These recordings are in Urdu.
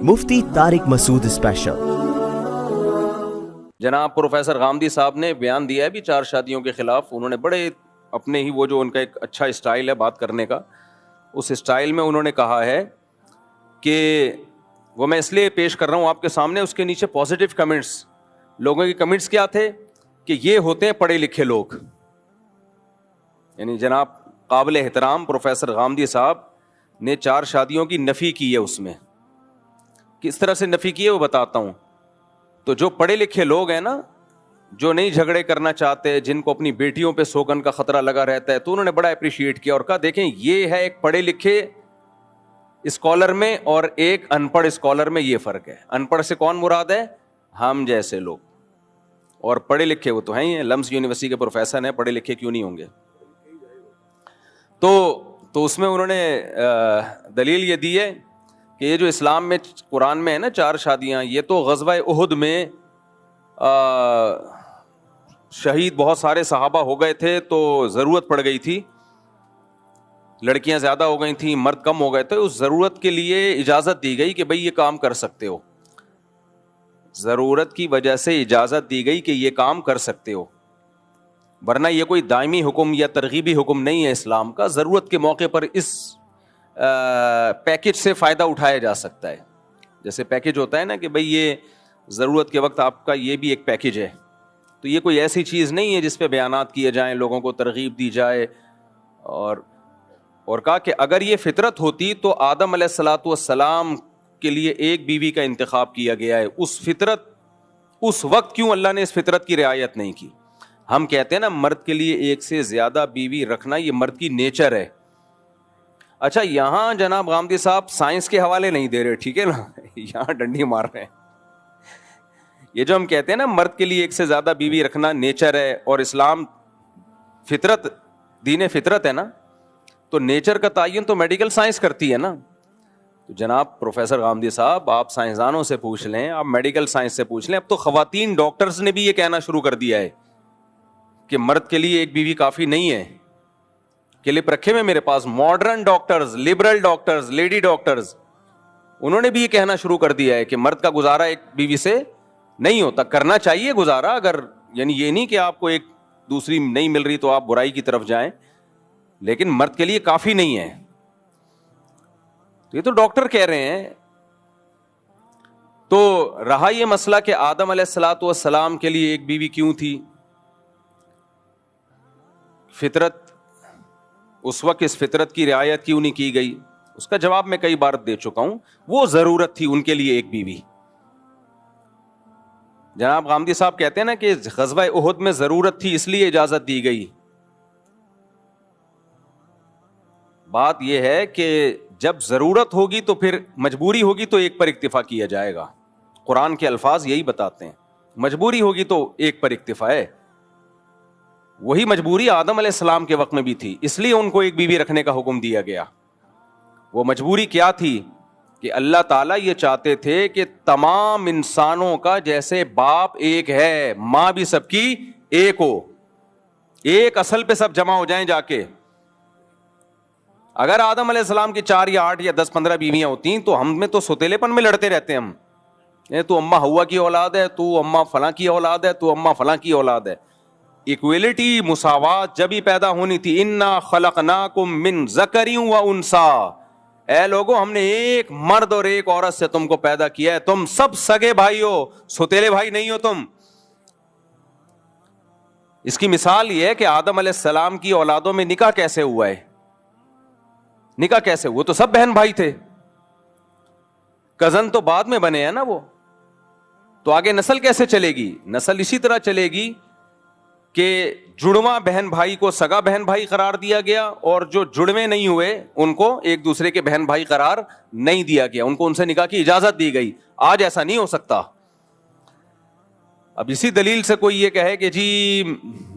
مفتی طارق مسعود اسپیشل۔ جناب پروفیسر غامدی صاحب نے بیان دیا ہے بھی 4 شادیوں کے خلاف. انہوں نے بڑے اپنے ہی وہ جو ان کا ایک اچھا اسٹائل ہے بات کرنے کا، اس اسٹائل میں انہوں نے کہا ہے کہ وہ میں اس لیے پیش کر رہا ہوں آپ کے سامنے، اس کے نیچے پازیٹیو کمنٹس، لوگوں کے کمنٹس کیا تھے کہ یہ ہوتے ہیں پڑھے لکھے لوگ. یعنی جناب قابل احترام پروفیسر غامدی صاحب نے 4 شادیوں کی نفی کی ہے. اس میں کس طرح سے نفی کی ہے وہ بتاتا ہوں. تو جو پڑھے لکھے لوگ ہیں نا، جو نہیں جھگڑے کرنا چاہتے، جن کو اپنی بیٹیوں پہ سوگن کا خطرہ لگا رہتا ہے، تو انہوں نے بڑا اپریشیٹ کیا اور کہا دیکھیں یہ ہے ایک پڑھے لکھے اسکالر میں اور ایک ان پڑھ اسکالر میں یہ فرق ہے. ان پڑھ سے کون مراد ہے؟ ہم جیسے لوگ. اور پڑھے لکھے وہ تو ہیں ہی ہیں، لمس یونیورسٹی کے پروفیسر ہیں، پڑھے لکھے کیوں نہیں ہوں گے؟ تو اس میں انہوں نے دلیل یہ دی ہے کہ یہ جو اسلام میں قرآن میں ہے نا 4 شادیاں، یہ تو غزوہ احد میں شہید بہت سارے صحابہ ہو گئے تھے تو ضرورت پڑ گئی تھی، لڑکیاں زیادہ ہو گئی تھیں، مرد کم ہو گئے تھے. اس ضرورت کے لیے اجازت دی گئی کہ بھئی یہ کام کر سکتے ہو. ضرورت کی وجہ سے اجازت دی گئی کہ یہ کام کر سکتے ہو، ورنہ یہ کوئی دائمی حکم یا ترغیبی حکم نہیں ہے اسلام کا. ضرورت کے موقع پر اس پیکج سے فائدہ اٹھایا جا سکتا ہے. جیسے پیکج ہوتا ہے نا کہ بھئی یہ ضرورت کے وقت آپ کا یہ بھی ایک پیکج ہے. تو یہ کوئی ایسی چیز نہیں ہے جس پہ بیانات کیے جائیں، لوگوں کو ترغیب دی جائے. اور کہا کہ اگر یہ فطرت ہوتی تو آدم علیہ الصلوۃ والسلام کے لیے ایک بیوی کا انتخاب کیا گیا ہے. اس وقت کیوں اللہ نے اس فطرت کی رعایت نہیں کی؟ ہم کہتے ہیں نا مرد کے لیے ایک سے زیادہ بیوی رکھنا یہ مرد کی نیچر ہے. اچھا یہاں جناب غامدی صاحب سائنس کے حوالے نہیں دے رہے، ٹھیک ہے نا، یہاں ڈنڈی مار رہے ہیں. یہ جو ہم کہتے ہیں نا مرد کے لیے ایک سے زیادہ بیوی رکھنا نیچر ہے اور اسلام فطرت، دین فطرت ہے نا، تو نیچر کا تعین تو میڈیکل سائنس کرتی ہے نا. تو جناب پروفیسر غامدی صاحب آپ سائنسدانوں سے پوچھ لیں، آپ میڈیکل سائنس سے پوچھ لیں. اب تو خواتین ڈاکٹرز نے بھی یہ کہنا شروع کر دیا ہے کہ مرد کے لیے ایک بیوی کافی نہیں ہے. کلپ رکھے میں میرے پاس، modern doctors, liberal doctors, lady doctors, انہوں نے بھی یہ کہنا شروع کر دیا ہے کہ مرد کا گزارا ایک بیوی سے نہیں ہوتا. کرنا چاہیے گزارا، اگر یعنی یہ نہیں کہ آپ کو ایک دوسری نہیں مل رہی تو آپ برائی کی طرف جائیں، لیکن مرد کے لیے کافی نہیں ہے. تو یہ تو ڈاکٹر کہہ رہے ہیں. تو رہا یہ مسئلہ کہ آدم علیہ الصلوۃ والسلام کے لیے ایک بیوی کیوں تھی، فطرت اس وقت اس فطرت کی رعایت کیوں نہیں کی گئی، اس کا جواب میں کئی بار دے چکا ہوں. وہ ضرورت تھی ان کے لیے ایک بیوی. جناب غامدی صاحب کہتے ہیں نا کہ غزوہ احد میں ضرورت تھی اس لیے اجازت دی گئی. بات یہ ہے کہ جب ضرورت ہوگی تو پھر مجبوری ہوگی تو ایک پر اکتفا کیا جائے گا. قرآن کے الفاظ یہی بتاتے ہیں، مجبوری ہوگی تو ایک پر اکتفا ہے. وہی مجبوری آدم علیہ السلام کے وقت میں بھی تھی، اس لیے ان کو ایک بیوی رکھنے کا حکم دیا گیا. وہ مجبوری کیا تھی کہ اللہ تعالیٰ یہ چاہتے تھے کہ تمام انسانوں کا جیسے باپ ایک ہے، ماں بھی سب کی ایک ہو، ایک اصل پہ سب جمع ہو جائیں جا کے. اگر آدم علیہ السلام کی 4 یا 8 یا 10 15 بیویاں ہوتی تو ہم میں تو سوتیلے پن میں لڑتے رہتے. ہم تو اماں ہوا کی اولاد ہے، تو اماں فلاں کی اولاد ہے، تو اماں فلاں کی اولاد ہے. ایکویلٹی، مساوات جب ہی پیدا ہونی تھی. انا خلقناکم من ذکر و انثی، اے لوگوں ہم نے ایک مرد اور ایک عورت سے تم کو پیدا کیا ہے، تم سب سگے بھائی ہو، سوتیلے بھائی نہیں ہو تم. اس کی مثال یہ ہے کہ آدم علیہ السلام کی اولادوں میں نکاح کیسے ہوا ہے. نکاح کیسے ہوا؟ تو سب بہن بھائی تھے. کزن تو بعد میں بنے ہیں نا وہ. تو آگے نسل کیسے چلے گی؟ نسل اسی طرح چلے گی کہ جڑواں بہن بھائی کو سگا بہن بھائی قرار دیا گیا، اور جو جڑوے نہیں ہوئے ان کو ایک دوسرے کے بہن بھائی قرار نہیں دیا گیا، ان کو ان سے نکاح کی اجازت دی گئی. آج ایسا نہیں ہو سکتا. اب اسی دلیل سے کوئی یہ کہے کہ جی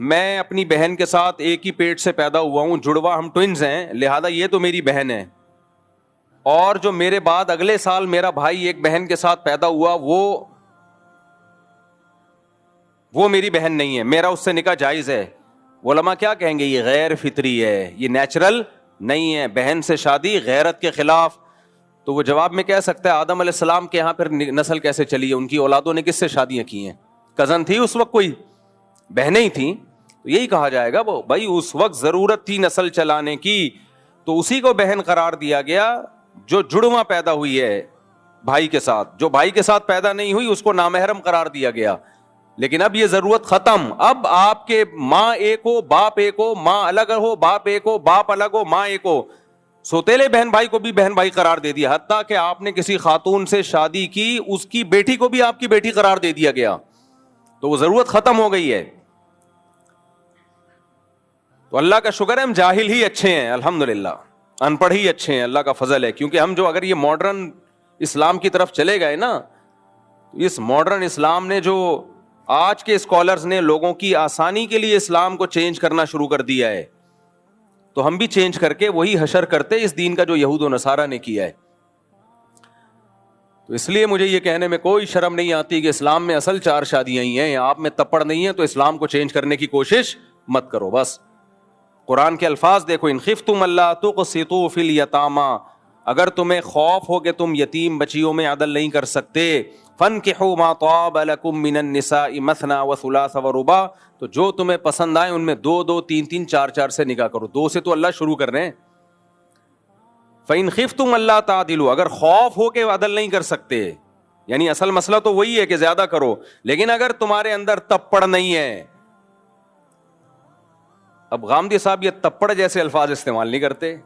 میں اپنی بہن کے ساتھ ایک ہی پیٹ سے پیدا ہوا ہوں، جڑواں ہم ٹوئنز ہیں، لہذا یہ تو میری بہن ہے، اور جو میرے بعد اگلے سال میرا بھائی ایک بہن کے ساتھ پیدا ہوا وہ میری بہن نہیں ہے، میرا اس سے نکاح جائز ہے. علماء کیا کہیں گے؟ یہ غیر فطری ہے، یہ نیچرل نہیں ہے. بہن سے شادی غیرت کے خلاف. تو وہ جواب میں کہہ سکتا ہے آدم علیہ السلام کے یہاں پھر نسل کیسے چلی ہے, ان کی اولادوں نے کس سے شادیاں کی ہیں؟ کزن تھی اس وقت, کوئی بہنیں ہی تھیں. تو یہی کہا جائے گا وہ بھائی اس وقت ضرورت تھی نسل چلانے کی, تو اسی کو بہن قرار دیا گیا. جو جڑواں پیدا ہوئی ہے بھائی کے ساتھ, جو بھائی کے ساتھ پیدا نہیں ہوئی اس کو نامحرم قرار دیا گیا. لیکن اب یہ ضرورت ختم, اب آپ کے ماں ایک ہو باپ ایک ہو, ماں الگ ہو باپ ایک ہو, باپ الگ ہو ماں ایک ہو. سوتیلے بہن بھائی کو بھی بہن بھائی قرار دے دیا, حتیٰ کہ آپ نے کسی خاتون سے شادی کی اس کی بیٹی کو بھی آپ کی بیٹی قرار دے دیا گیا. تو وہ ضرورت ختم ہو گئی ہے. تو اللہ کا شکر ہے ہم جاہل ہی اچھے ہیں, الحمدللہ ان پڑھ ہی اچھے ہیں, اللہ کا فضل ہے. کیونکہ ہم جو اگر یہ ماڈرن اسلام کی طرف چلے گئے نا, اس ماڈرن اسلام نے جو آج کے اسکالرز نے لوگوں کی آسانی کے لیے اسلام کو چینج کرنا شروع کر دیا ہے, تو ہم بھی چینج کر کے وہی حشر کرتے اس دین کا جو یہود و نصارہ نے کیا ہے. تو اس لیے مجھے یہ کہنے میں کوئی شرم نہیں آتی کہ اسلام میں اصل 4 شادیاں ہی ہیں, آپ میں تپڑ نہیں ہے, تو اسلام کو چینج کرنے کی کوشش مت کرو. بس قرآن کے الفاظ دیکھو, ان خفتم اللہ تقسطوا فی الیتامی, اگر تمہیں خوف ہو کہ تم یتیم بچیوں میں عدل نہیں کر سکتے, فانکحوا ما طاب لکم من النساء مثنی وثلاث ورباع, تو جو تمہیں پسند آئے ان میں 2 2 3 3 4 4 سے نکاح کرو. 2 سے تو اللہ شروع کر رہے ہیں. فإن خفتم اللہ تعدلوا, اگر خوف ہو کہ عدل نہیں کر سکتے, یعنی اصل مسئلہ تو وہی ہے کہ زیادہ کرو, لیکن اگر تمہارے اندر تپڑ نہیں ہے. اب غامدی صاحب یہ تپڑ جیسے الفاظ استعمال نہیں کرتے,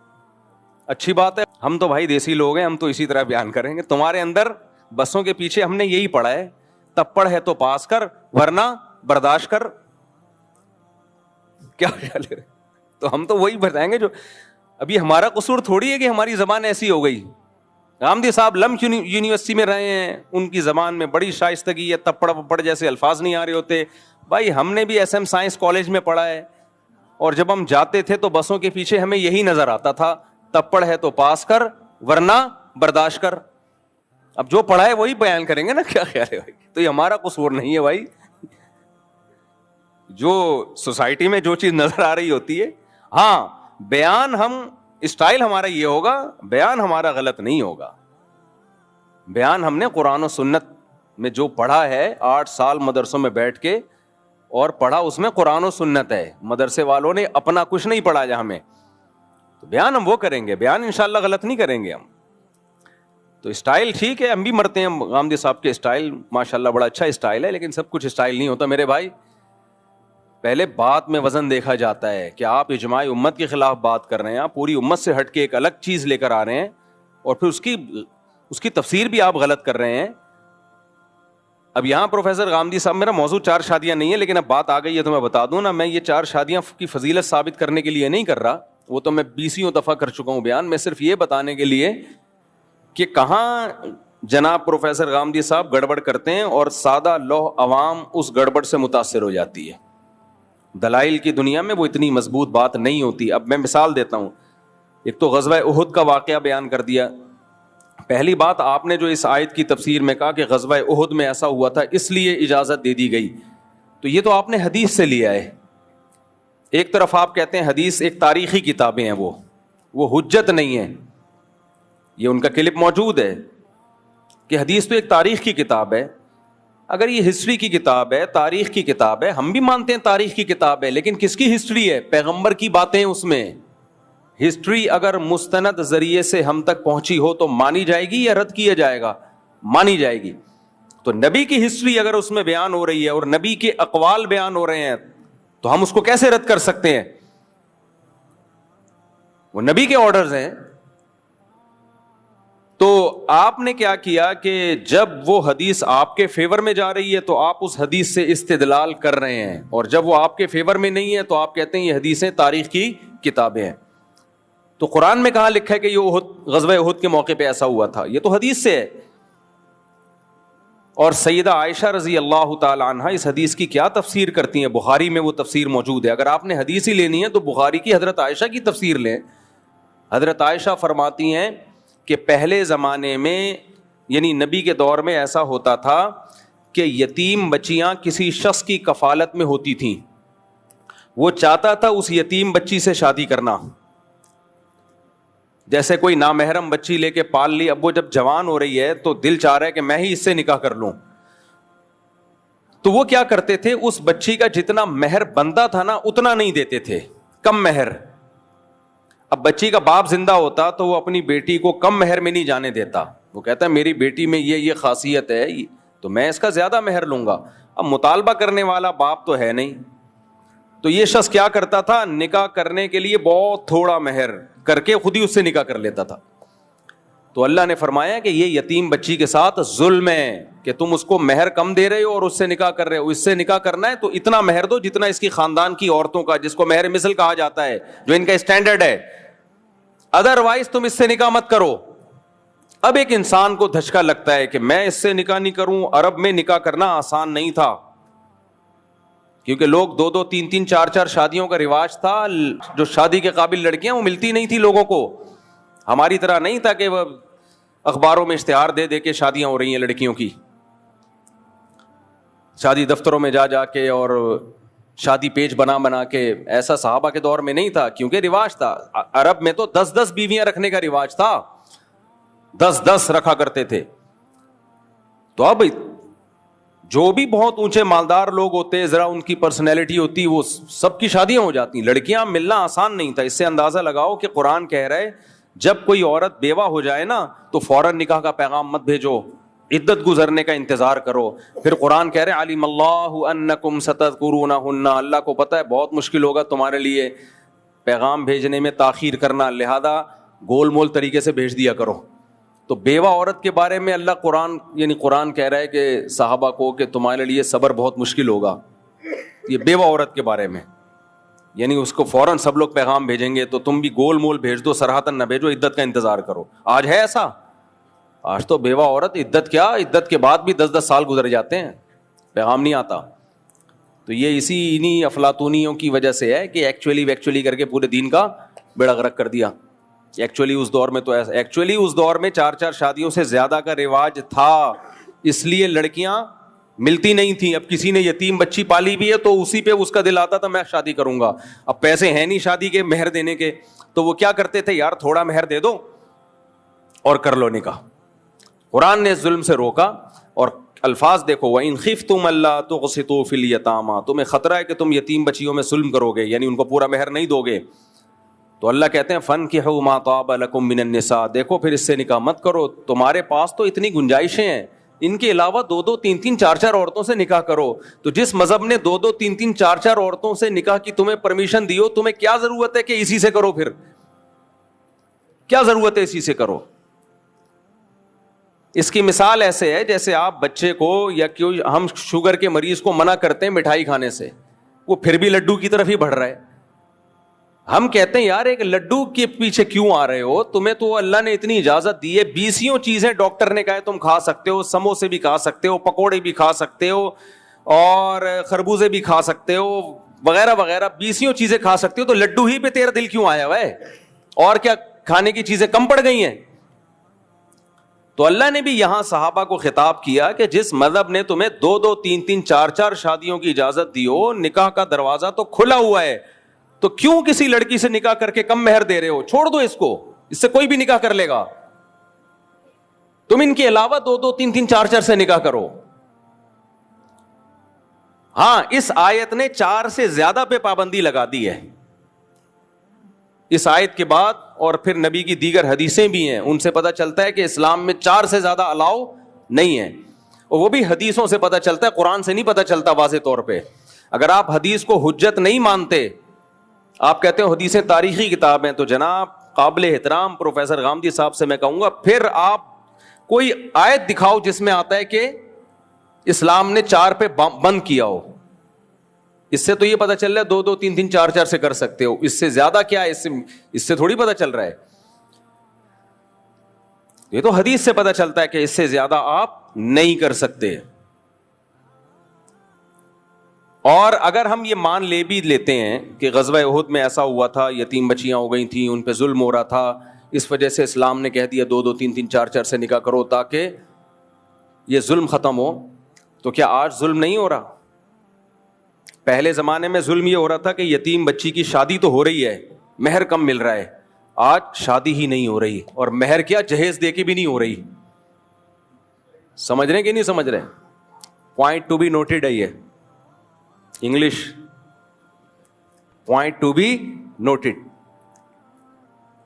اچھی بات ہے, ہم تو بھائی دیسی لوگ ہیں, ہم تو اسی طرح بیان کریں گے. تمہارے اندر بسوں کے پیچھے ہم نے یہی پڑھا ہے, تپڑ ہے تو پاس کر ورنہ برداشت کر. کیا خیال ہے؟ تو ہم تو وہی بتائیں گے جو ابھی ہمارا قصور تھوڑی ہے کہ ہماری زبان ایسی ہو گئی. غامدی صاحب لمح یونیورسٹی میں رہے ہیں, ان کی زبان میں بڑی شائستگی ہے, تپڑ وپڑ جیسے الفاظ نہیں آ رہے ہوتے. بھائی ہم نے بھی SM سائنس کالج میں پڑھا ہے, اور جب ہم جاتے تھے تو بسوں کے پیچھے ہمیں یہی نظر آتا تھا, تپڑ ہے تو پاس کر ورنہ برداشت کر. اب جو پڑھا ہے وہی بیان کریں گے نا, کیا خیال ہے بھائی؟ تو یہ ہمارا قصور نہیں ہے بھائی, جو سوسائٹی میں جو چیز نظر آ رہی ہوتی ہے. ہاں بیان ہم اسٹائل ہمارا یہ ہوگا, بیان ہمارا غلط نہیں ہوگا. بیان ہم نے قرآن و سنت میں جو پڑھا ہے, 8 سال مدرسوں میں بیٹھ کے اور پڑھا, اس میں قرآن و سنت ہے. مدرسے والوں نے اپنا کچھ نہیں پڑھا جہاں میں, تو بیان ہم وہ کریں گے, بیان انشاءاللہ غلط نہیں کریں گے ہم. تو اسٹائل ٹھیک ہے, ہم بھی مرتے ہیں. غامدی صاحب کے اسٹائل ماشاءاللہ بڑا اچھا اسٹائل ہے, لیکن سب کچھ اسٹائل نہیں ہوتا میرے بھائی. پہلے بات میں وزن دیکھا جاتا ہے کہ آپ اجماع امت کے خلاف بات کر رہے ہیں, آپ پوری امت سے ہٹ کے ایک الگ چیز لے کر آ رہے ہیں, اور پھر اس کی تفسیر بھی آپ غلط کر رہے ہیں. اب یہاں پروفیسر غامدی صاحب, میرا موضوع 4 شادیاں نہیں ہے, لیکن اب بات آ گئی ہے تو میں بتا دوں نا, میں یہ 4 شادیاں کی فضیلت ثابت کرنے کے لیے نہیں کر رہا, وہ تو میں 20 دفعہ کر چکا ہوں بیان. میں صرف یہ بتانے کے لیے کہ کہاں جناب پروفیسر غامدی صاحب گڑبڑ کرتے ہیں اور سادہ لوح عوام اس گڑبڑ سے متاثر ہو جاتی ہے. دلائل کی دنیا میں وہ اتنی مضبوط بات نہیں ہوتی. اب میں مثال دیتا ہوں. ایک تو غزوہ احد کا واقعہ بیان کر دیا. پہلی بات, آپ نے جو اس آیت کی تفسیر میں کہا کہ غزوہ احد میں ایسا ہوا تھا اس لیے اجازت دے دی گئی, تو یہ تو آپ نے حدیث سے لیا ہے. ایک طرف آپ کہتے ہیں حدیث ایک تاریخی کتابیں ہیں, وہ حجت نہیں ہے. یہ ان کا کلپ موجود ہے کہ حدیث تو ایک تاریخ کی کتاب ہے. اگر یہ ہسٹری کی کتاب ہے, تاریخ کی کتاب ہے, ہم بھی مانتے ہیں تاریخ کی کتاب ہے, لیکن کس کی ہسٹری ہے؟ پیغمبر کی باتیں اس میں. ہسٹری اگر مستند ذریعے سے ہم تک پہنچی ہو تو مانی جائے گی یا رد کیا جائے گا؟ مانی جائے گی. تو نبی کی ہسٹری اگر اس میں بیان ہو رہی ہے اور نبی کے اقوال بیان ہو رہے ہیں, تو ہم اس کو کیسے رد کر سکتے ہیں؟ وہ نبی کے آرڈرز ہیں. تو آپ نے کیا کیا کہ جب وہ حدیث آپ کے فیور میں جا رہی ہے تو آپ اس حدیث سے استدلال کر رہے ہیں, اور جب وہ آپ کے فیور میں نہیں ہے تو آپ کہتے ہیں یہ حدیثیں تاریخ کی کتابیں ہیں. تو قرآن میں کہاں لکھا ہے کہ یہ غزوہ احد کے موقع پہ ایسا ہوا تھا؟ یہ تو حدیث سے ہے. اور سیدہ عائشہ رضی اللہ تعالی عنہا اس حدیث کی کیا تفسیر کرتی ہیں؟ بخاری میں وہ تفسیر موجود ہے. اگر آپ نے حدیث ہی لینی ہے تو بخاری کی حضرت عائشہ کی تفسیر لیں. حضرت عائشہ فرماتی ہیں کہ پہلے زمانے میں, یعنی نبی کے دور میں ایسا ہوتا تھا کہ یتیم بچیاں کسی شخص کی کفالت میں ہوتی تھیں, وہ چاہتا تھا اس یتیم بچی سے شادی کرنا, جیسے کوئی نامحرم بچی لے کے پال لی, اب وہ جب جوان ہو رہی ہے تو دل چاہ رہا ہے کہ میں ہی اس سے نکاح کر لوں, تو وہ کیا کرتے تھے, اس بچی کا جتنا مہر بنتا تھا نا اتنا نہیں دیتے تھے, کم مہر. اب بچی کا باپ زندہ ہوتا تو وہ اپنی بیٹی کو کم مہر میں نہیں جانے دیتا, وہ کہتا ہے میری بیٹی میں یہ خاصیت ہے تو میں اس کا زیادہ مہر لوں گا. اب مطالبہ کرنے والا باپ تو ہے نہیں, تو یہ شخص کیا کرتا تھا, نکاح کرنے کے لیے بہت تھوڑا مہر کر کے خود ہی اس سے نکاح کر لیتا تھا. تو اللہ نے فرمایا کہ یہ یتیم بچی کے ساتھ ظلم ہے کہ تم اس کو مہر کم دے رہے ہو اور اس سے نکاح کر رہے ہو. اس سے نکاح کرنا ہے تو اتنا مہر دو جتنا اس کی خاندان کی عورتوں کا, جس کو مہر مثل کہا جاتا ہے, جو ان کا اسٹینڈرڈ ہے, ادروائز تم اس سے نکاح مت کرو. اب ایک انسان کو دھچکا لگتا ہے کہ میں اس سے نکاح نہیں کروں. عرب میں نکاح کرنا آسان نہیں تھا, کیونکہ لوگ 2-2, 3-3, 4-4 شادیوں کا رواج تھا. جو شادی کے قابل لڑکیاں وہ ملتی نہیں تھی لوگوں کو. ہماری طرح نہیں تھا کہ وہ اخباروں میں اشتہار دے دے کے شادیاں ہو رہی ہیں لڑکیوں کی, شادی دفتروں میں جا کے اور شادی پیج بنا کے. ایسا صحابہ کے دور میں نہیں تھا, کیونکہ رواج تھا. عرب میں تو 10 بیویاں رکھنے کا رواج تھا, 10 رکھا کرتے تھے. تو اب جو بھی بہت اونچے مالدار لوگ ہوتے, ذرا ان کی پرسنالٹی ہوتی, وہ سب کی شادیاں ہو جاتی. لڑکیاں ملنا آسان نہیں تھا. اس سے اندازہ لگاؤ کہ قرآن کہہ رہا ہے جب کوئی عورت بیوہ ہو جائے نا تو فوراً نکاح کا پیغام مت بھیجو, عدت گزرنے کا انتظار کرو. پھر قرآن کہہ رہے ہیں علیم اللہ انکم ستذکرونہن, اللہ کو پتہ ہے بہت مشکل ہوگا تمہارے لیے پیغام بھیجنے میں تاخیر کرنا, لہذا گول مول طریقے سے بھیج دیا کرو. تو بیوہ عورت کے بارے میں اللہ قرآن کہہ رہا ہے کہ صحابہ کو کہ تمہارے لیے صبر بہت مشکل ہوگا. یہ بیوہ عورت کے بارے میں, یعنی اس کو فوراً سب لوگ پیغام بھیجیں گے تو تم بھی گول مول بھیج دو, سراہتاً نہ بھیجو, عدت کا انتظار کرو. آج ہے ایسا؟ آج تو بیوہ عورت عدت کیا, عدت کے بعد بھی 10 سال گزر جاتے ہیں, پیغام نہیں آتا. تو یہ انہی افلاطونیوں کی وجہ سے ہے کہ ایکچولی کر کے پورے دین کا بیڑا غرق کر دیا. ایکچولی اس دور میں تو ایسا, ایکچولی اس دور میں 4 شادیوں سے زیادہ کا رواج تھا, اس لیے لڑکیاں ملتی نہیں تھیں. اب کسی نے یتیم بچی پالی بھی ہے تو اسی پہ اس کا دل آتا تھا میں شادی کروں گا. اب پیسے ہیں نہیں شادی کے مہر دینے کے, تو وہ کیا کرتے تھے, یار تھوڑا مہر دے دو اور کر لو نکاح. قرآن نے ظلم سے روکا. اور الفاظ دیکھو, وَإِنْ خِفْتُمْ أَلَّا تُقْسِطُوا فِي الْيَتَامَىٰ, تمہیں خطرہ ہے کہ تم یتیم بچیوں میں ظلم کرو گے, یعنی ان کو پورا مہر نہیں دو گے. تو اللہ کہتے ہیں فَانْكِحُوا مَا طَابَ لَكُم مِّنَ النِّسَاءِ, دیکھو پھر اس سے نکاح مت کرو, تمہارے پاس تو اتنی گنجائشیں ہیں, ان کے علاوہ 2-2, 3-3, 4-4 عورتوں سے نکاح کرو. تو جس مذہب نے 2-2, 3-3, 4-4 عورتوں سے نکاح کی تمہیں پرمیشن دی ہو, تمہیں کیا ضرورت ہے کہ اسی سے کرو؟ پھر کیا ضرورت ہے اسی سے کرو؟ اس کی مثال ایسے ہے جیسے آپ بچے کو, یا کوئی ہم شوگر کے مریض کو منع کرتے ہیں مٹھائی کھانے سے, وہ پھر بھی لڈو کی طرف ہی بڑھ رہا ہے. ہم کہتے ہیں یار ایک لڈو کے پیچھے کیوں آ رہے ہو, تمہیں تو اللہ نے اتنی اجازت دی ہے, 20 چیزیں ڈاکٹر نے کہا ہے تم کھا سکتے ہو, سموسے بھی کھا سکتے ہو, پکوڑے بھی کھا سکتے ہو, اور خربوزے بھی کھا سکتے ہو, وغیرہ وغیرہ 20 چیزیں کھا سکتے ہو, تو لڈو ہی پہ تیرا دل کیوں آیا ہوا ہے؟ اور کیا کھانے کی چیزیں کم پڑ گئی ہیں؟ تو اللہ نے بھی یہاں صحابہ کو خطاب کیا کہ جس مذہب نے تمہیں 2-2, 3-3, 4-4 شادیوں کی اجازت دی ہو, نکاح کا دروازہ تو کھلا ہوا ہے, تو کیوں کسی لڑکی سے نکاح کر کے کم مہر دے رہے ہو؟ چھوڑ دو اس کو, اس سے کوئی بھی نکاح کر لے گا. تم ان کے علاوہ 2-2, 3-3, 4-4 سے نکاح کرو. ہاں, اس آیت نے 4 سے زیادہ پہ پابندی لگا دی ہے. اس آیت کے بعد اور پھر نبی کی دیگر حدیثیں بھی ہیں, ان سے پتہ چلتا ہے کہ اسلام میں 4 سے زیادہ الاؤ نہیں ہے. اور وہ بھی حدیثوں سے پتہ چلتا ہے, قرآن سے نہیں پتہ چلتا واضح طور پہ. اگر آپ حدیث کو حجت نہیں مانتے, آپ کہتے ہیں حدیثیں تاریخی کتاب ہیں, تو جناب قابل احترام پروفیسر غامدی صاحب سے میں کہوں گا پھر آپ کوئی آیت دکھاؤ جس میں آتا ہے کہ اسلام نے 4 پہ بند کیا ہو. اس سے تو یہ پتہ چل رہا ہے 2-2, 3-3, 4-4 سے کر سکتے ہو, اس سے زیادہ کیا ہے, اس سے تھوڑی پتہ چل رہا ہے. یہ تو حدیث سے پتہ چلتا ہے کہ اس سے زیادہ آپ نہیں کر سکتے. اور اگر ہم یہ مان لے بھی لیتے ہیں کہ غزوہ احد میں ایسا ہوا تھا, یتیم بچیاں ہو گئی تھیں, ان پہ ظلم ہو رہا تھا, اس وجہ سے اسلام نے کہہ دیا 2-2, 3-3, 4-4 سے نکاح کرو تاکہ یہ ظلم ختم ہو, تو کیا آج ظلم نہیں ہو رہا؟ پہلے زمانے میں ظلم یہ ہو رہا تھا کہ یتیم بچی کی شادی تو ہو رہی ہے, مہر کم مل رہا ہے. آج شادی ہی نہیں ہو رہی, اور مہر کیا جہیز دے کے بھی نہیں ہو رہی. سمجھ رہے ہیں کہ نہیں سمجھ رہے؟ پوائنٹ ٹو بی نوٹڈ ہے یہ English, point to be noted.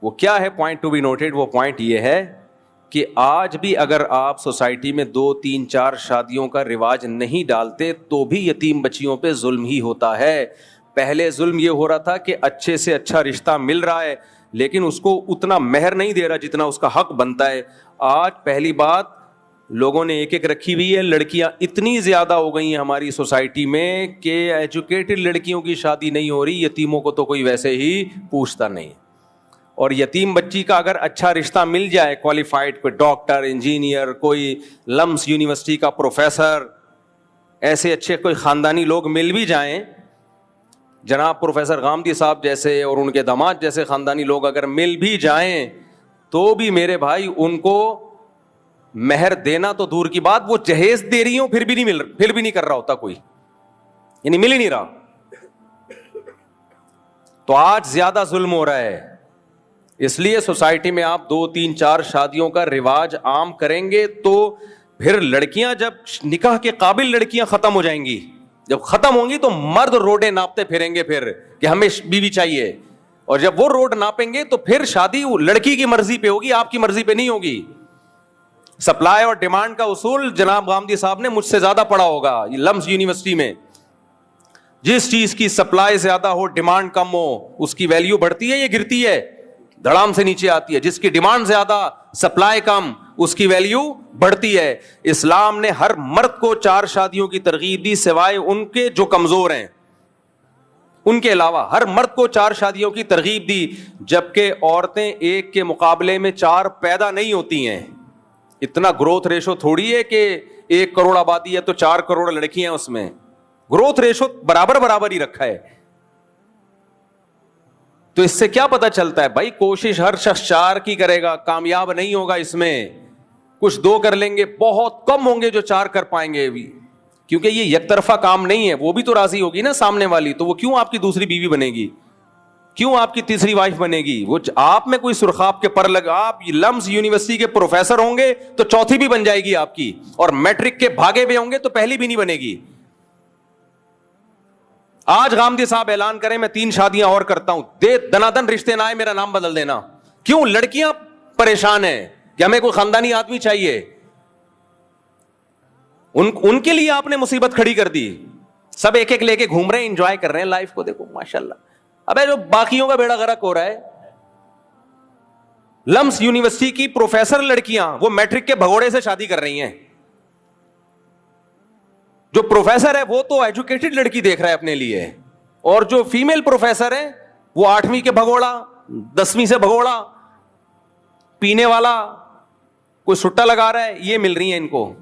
وہ کیا ہے پوائنٹ ٹو بی نوٹڈ؟ وہ پوائنٹ یہ ہے کہ آج بھی اگر آپ سوسائٹی میں 2 3 4 شادیوں کا رواج نہیں ڈالتے تو بھی یتیم بچیوں پہ ظلم ہی ہوتا ہے. پہلے ظلم یہ ہو رہا تھا کہ اچھے سے اچھا رشتہ مل رہا ہے لیکن اس کو اتنا مہر نہیں دے رہا جتنا اس کا حق بنتا ہے. آج پہلی بات لوگوں نے ایک رکھی ہوئی ہے, لڑکیاں اتنی زیادہ ہو گئی ہیں ہماری سوسائٹی میں کہ ایجوکیٹڈ لڑکیوں کی شادی نہیں ہو رہی, یتیموں کو تو کوئی ویسے ہی پوچھتا نہیں. اور یتیم بچی کا اگر اچھا رشتہ مل جائے, کوالیفائڈ, کوئی ڈاکٹر, انجینئر, کوئی لمس یونیورسٹی کا پروفیسر, ایسے اچھے کوئی خاندانی لوگ مل بھی جائیں, جناب پروفیسر غامدی صاحب جیسے اور ان کے داماد جیسے خاندانی لوگ اگر مل بھی جائیں تو بھی میرے بھائی ان کو مہر دینا تو دور کی بات, وہ جہیز دے رہی ہوں پھر بھی نہیں کر رہا ہوتا کوئی, یعنی مل ہی نہیں رہا. تو آج زیادہ ظلم ہو رہا ہے. اس لیے سوسائٹی میں آپ 2 3 4 شادیوں کا رواج عام کریں گے تو پھر لڑکیاں, جب نکاح کے قابل لڑکیاں ختم ہو جائیں گی, جب ختم ہوں گی تو مرد روڈیں ناپتے پھریں گے پھر کہ ہمیں بیوی چاہیے, اور جب وہ روڈ ناپیں گے تو پھر شادی لڑکی کی مرضی پہ ہوگی, آپ کی مرضی پہ نہیں ہوگی. سپلائی اور ڈیمانڈ کا اصول جناب غامدی صاحب نے مجھ سے زیادہ پڑھا ہوگا لمس یونیورسٹی میں. جس چیز کی سپلائی زیادہ ہو ڈیمانڈ کم ہو اس کی ویلیو بڑھتی ہے یا گرتی ہے؟ دھڑام سے نیچے آتی ہے. جس کی ڈیمانڈ زیادہ سپلائی کم اس کی ویلیو بڑھتی ہے. اسلام نے ہر مرد کو 4 شادیوں کی ترغیب دی سوائے ان کے جو کمزور ہیں, ان کے علاوہ ہر مرد کو 4 شادیوں کی ترغیب دی, جبکہ عورتیں ایک کے مقابلے میں 4 پیدا نہیں ہوتی ہیں. اتنا گروتھ ریشو تھوڑی ہے کہ 1 کروڑ آبادی ہے تو 4 کروڑ لڑکیاں ہیں, اس میں گروتھ ریشو برابر ہی رکھا ہے. تو اس سے کیا پتا چلتا ہے بھائی, کوشش ہر شخص 4 کی کرے گا, کامیاب نہیں ہوگا اس میں. کچھ 2 کر لیں گے, بہت کم ہوں گے جو 4 کر پائیں گے بھی, کیونکہ یہ یک طرفہ کام نہیں ہے. وہ بھی تو راضی ہوگی نا سامنے والی, تو وہ کیوں آپ کی دوسری بیوی بنے گی, کیوں آپ کی تیسری وائف بنے گی؟ وہ آپ میں کوئی سرخاب کے پر لگا, آپ لمس یونیورسٹی کے پروفیسر ہوں گے تو چوتھی بھی بن جائے گی آپ کی, اور میٹرک کے بھاگے ہوئے ہوں گے تو پہلی بھی نہیں بنے گی. آج غامدی صاحب اعلان کریں میں 3 شادیاں اور کرتا ہوں, دے دنادن رشتے نہ آئے میرا نام بدل دینا. کیوں؟ لڑکیاں پریشان ہیں کہ ہمیں کوئی خاندانی آدمی چاہیے. ان کے لیے آپ نے مصیبت کھڑی کر دی. سب ایک لے کے گھوم رہے ہیں, انجوائے کر رہے ہیں لائف کو, دیکھو ماشاءاللہ. ابے جو باقیوں کا بیڑا غرق ہو رہا ہے, لمس یونیورسٹی کی پروفیسر لڑکیاں وہ میٹرک کے بھگوڑے سے شادی کر رہی ہیں. جو پروفیسر ہے وہ تو ایجوکیٹڈ لڑکی دیکھ رہا ہے اپنے لیے, اور جو فیمیل پروفیسر ہے وہ 8ویں کے بھگوڑا, 10ویں سے بھگوڑا, پینے والا, کوئی سٹا لگا رہا ہے, یہ مل رہی ہیں ان کو.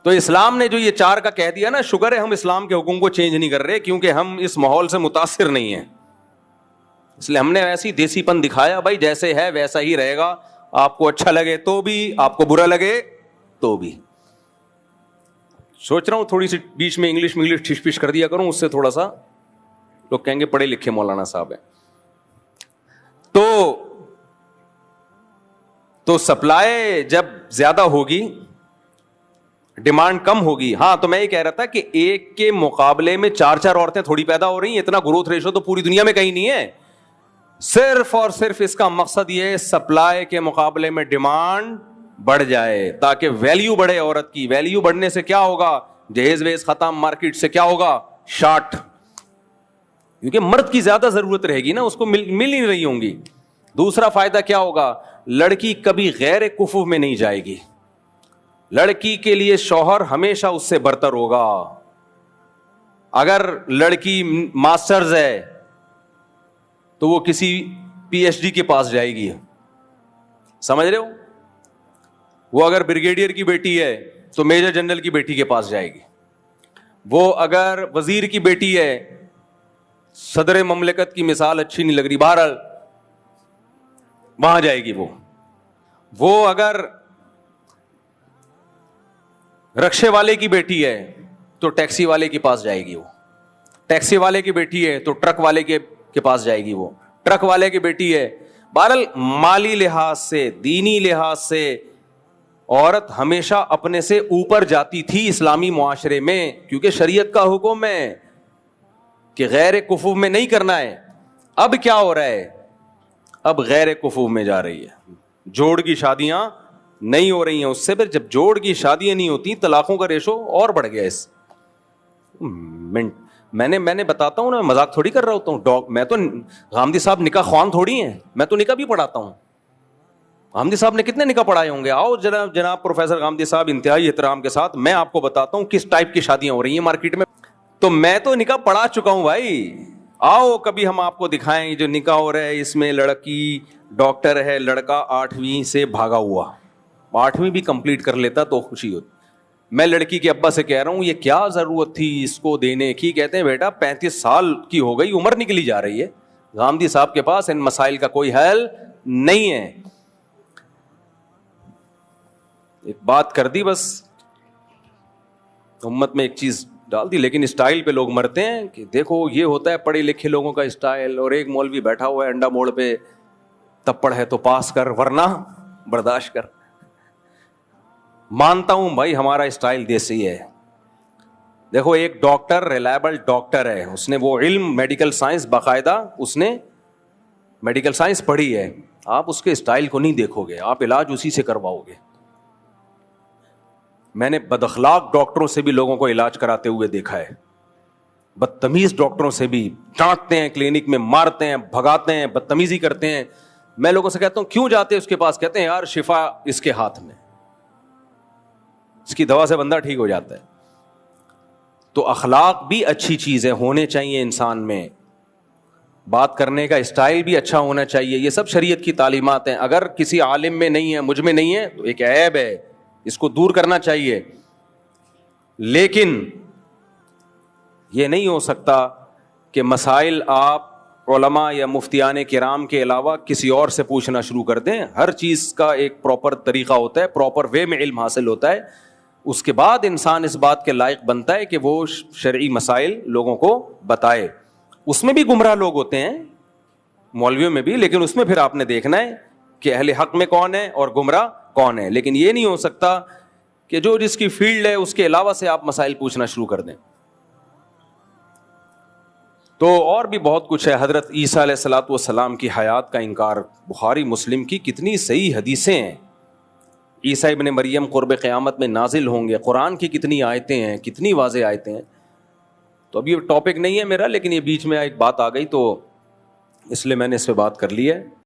تو اسلام نے جو یہ 4 کا کہہ دیا نا, شکر ہے ہم اسلام کے حکم کو چینج نہیں کر رہے, کیونکہ ہم اس ماحول سے متاثر نہیں ہیں. اس لیے ہم نے ایسی دیسی پن دکھایا, بھائی جیسے ہے ویسا ہی رہے گا, آپ کو اچھا لگے تو بھی, آپ کو برا لگے تو بھی. سوچ رہا ہوں تھوڑی سی بیچ میں انگلش ٹھش پش کر دیا کروں, اس سے تھوڑا سا لوگ کہیں گے پڑھے لکھے مولانا صاحب ہیں. تو سپلائی جب زیادہ ہوگی ڈیمانڈ کم ہوگی. ہاں تو میں یہ کہہ رہا تھا کہ 1 کے مقابلے میں 4 عورتیں تھوڑی پیدا ہو رہی ہیں. اتنا گروتھ ریشو تو پوری دنیا میں کہیں نہیں ہے. صرف اور صرف اس کا مقصد یہ ہے سپلائی کے مقابلے میں ڈیمانڈ بڑھ جائے تاکہ ویلیو بڑھے. عورت کی ویلیو بڑھنے سے کیا ہوگا؟ جہیز ویز ختم, مارکیٹ سے کیا ہوگا؟ شارٹ. کیونکہ مرد کی زیادہ ضرورت رہے گی نا, اس کو مل نہیں رہی ہوں گی. دوسرا فائدہ کیا ہوگا؟ لڑکی کبھی غیر کفو میں نہیں جائے گی. لڑکی کے لیے شوہر ہمیشہ اس سے برتر ہوگا. اگر لڑکی ماسٹرز ہے تو وہ کسی پی ایچ ڈی کے پاس جائے گی, سمجھ رہے ہو؟ وہ اگر بریگیڈیئر کی بیٹی ہے تو میجر جنرل کی بیٹی کے پاس جائے گی. وہ اگر وزیر کی بیٹی ہے, صدر مملکت کی مثال اچھی نہیں لگ رہی, بہرحال وہاں جائے گی. وہ اگر رکشے والے کی بیٹی ہے تو ٹیکسی والے کے پاس جائے گی. وہ ٹیکسی والے کی بیٹی ہے تو ٹرک والے کے کے پاس جائے گی, وہ ٹرک والے کی بیٹی ہے. بہرحال مالی لحاظ سے, دینی لحاظ سے عورت ہمیشہ اپنے سے اوپر جاتی تھی اسلامی معاشرے میں, کیونکہ شریعت کا حکم ہے کہ غیر کفو میں نہیں کرنا ہے. اب کیا ہو رہا ہے, اب غیر کفو میں جا رہی ہے, جوڑ کی شادیاں نہیں ہو رہی ہیں. اس سے پھر جب جوڑ کی شادیاں نہیں ہوتی, طلاقوں کا ریشو اور بڑھ گیا. اس میں نے بتاتا ہوں نا, مذاق تھوڑی کر رہا ہوتا ہوں. میں تو غامدی صاحب نکاح خوان تھوڑی ہیں, میں تو نکاح بھی پڑھاتا ہوں. غامدی صاحب نے کتنے نکاح پڑھائے ہوں گے. آؤ جناب پروفیسر غامدی صاحب, انتہائی احترام کے ساتھ میں آپ کو بتاتا ہوں کس ٹائپ کی شادیاں ہو رہی ہیں مارکیٹ میں. تو میں تو نکاح پڑھا چکا ہوں بھائی. آؤ کبھی ہم آپ کو دکھائیں جو نکاح ہو رہا ہے. اس میں لڑکی ڈاکٹر ہے, لڑکا 8ویں سے بھاگا ہوا, 8ویں بھی کمپلیٹ کر لیتا تو خوشی ہوتی. میں لڑکی کے ابا سے کہہ رہا ہوں یہ کیا ضرورت تھی اس کو دینے کی. کہتے ہیں بیٹا 35 سال کی ہو گئی, عمر نکلی جا رہی ہے. غامدی صاحب کے پاس ان مسائل کا کوئی حل نہیں ہے. ایک بات کر دی بس, امت میں ایک چیز ڈال دی, لیکن اسٹائل پہ لوگ مرتے ہیں کہ دیکھو یہ ہوتا ہے پڑھے لکھے لوگوں کا اسٹائل. اور ایک مولوی بیٹھا ہوا ہے انڈا موڑ پہ, تپڑ ہے تو پاس کر ورنہ برداشت کر. مانتا ہوں بھائی ہمارا اسٹائل دیسی ہے. دیکھو ایک ڈاکٹر ریلائبل ڈاکٹر ہے, اس نے وہ علم میڈیکل سائنس باقاعدہ اس نے میڈیکل سائنس پڑھی ہے. آپ اس کے اسٹائل کو نہیں دیکھو گے, آپ علاج اسی سے کرواؤ گے. میں نے بد اخلاق ڈاکٹروں سے بھی لوگوں کو علاج کراتے ہوئے دیکھا ہے, بدتمیز ڈاکٹروں سے بھی. ڈانٹتے ہیں کلینک میں, مارتے ہیں, بھگاتے ہیں, بدتمیزی کرتے ہیں. میں لوگوں سے کہتا ہوں کیوں جاتے ہیں اس کے پاس, کہتے ہیں یار شفا اس کے ہاتھ میں, اس کی دوا سے بندہ ٹھیک ہو جاتا ہے. تو اخلاق بھی اچھی چیز ہے, ہونے چاہیے انسان میں. بات کرنے کا اسٹائل بھی اچھا ہونا چاہیے. یہ سب شریعت کی تعلیمات ہیں. اگر کسی عالم میں نہیں ہے, مجھ میں نہیں ہے, تو ایک عیب ہے, اس کو دور کرنا چاہیے. لیکن یہ نہیں ہو سکتا کہ مسائل آپ علماء یا مفتیان کرام کے علاوہ کسی اور سے پوچھنا شروع کر دیں. ہر چیز کا ایک پراپر طریقہ ہوتا ہے, پراپر وے میں علم حاصل ہوتا ہے. اس کے بعد انسان اس بات کے لائق بنتا ہے کہ وہ شرعی مسائل لوگوں کو بتائے. اس میں بھی گمراہ لوگ ہوتے ہیں, مولویوں میں بھی, لیکن اس میں پھر آپ نے دیکھنا ہے کہ اہل حق میں کون ہے اور گمراہ کون ہے. لیکن یہ نہیں ہو سکتا کہ جو جس کی فیلڈ ہے اس کے علاوہ سے آپ مسائل پوچھنا شروع کر دیں. تو اور بھی بہت کچھ ہے. حضرت عیسیٰ علیہ الصلوۃ والسلام کی حیات کا انکار, بخاری مسلم کی کتنی صحیح حدیثیں ہیں. عیسیٰ ابن مریم قرب قیامت میں نازل ہوں گے, قرآن کی کتنی آیتیں ہیں, کتنی واضح آیتیں ہیں. تو اب یہ ٹاپک نہیں ہے میرا, لیکن یہ بیچ میں ایک بات آ گئی تو اس لیے میں نے اس پہ بات کر لی ہے.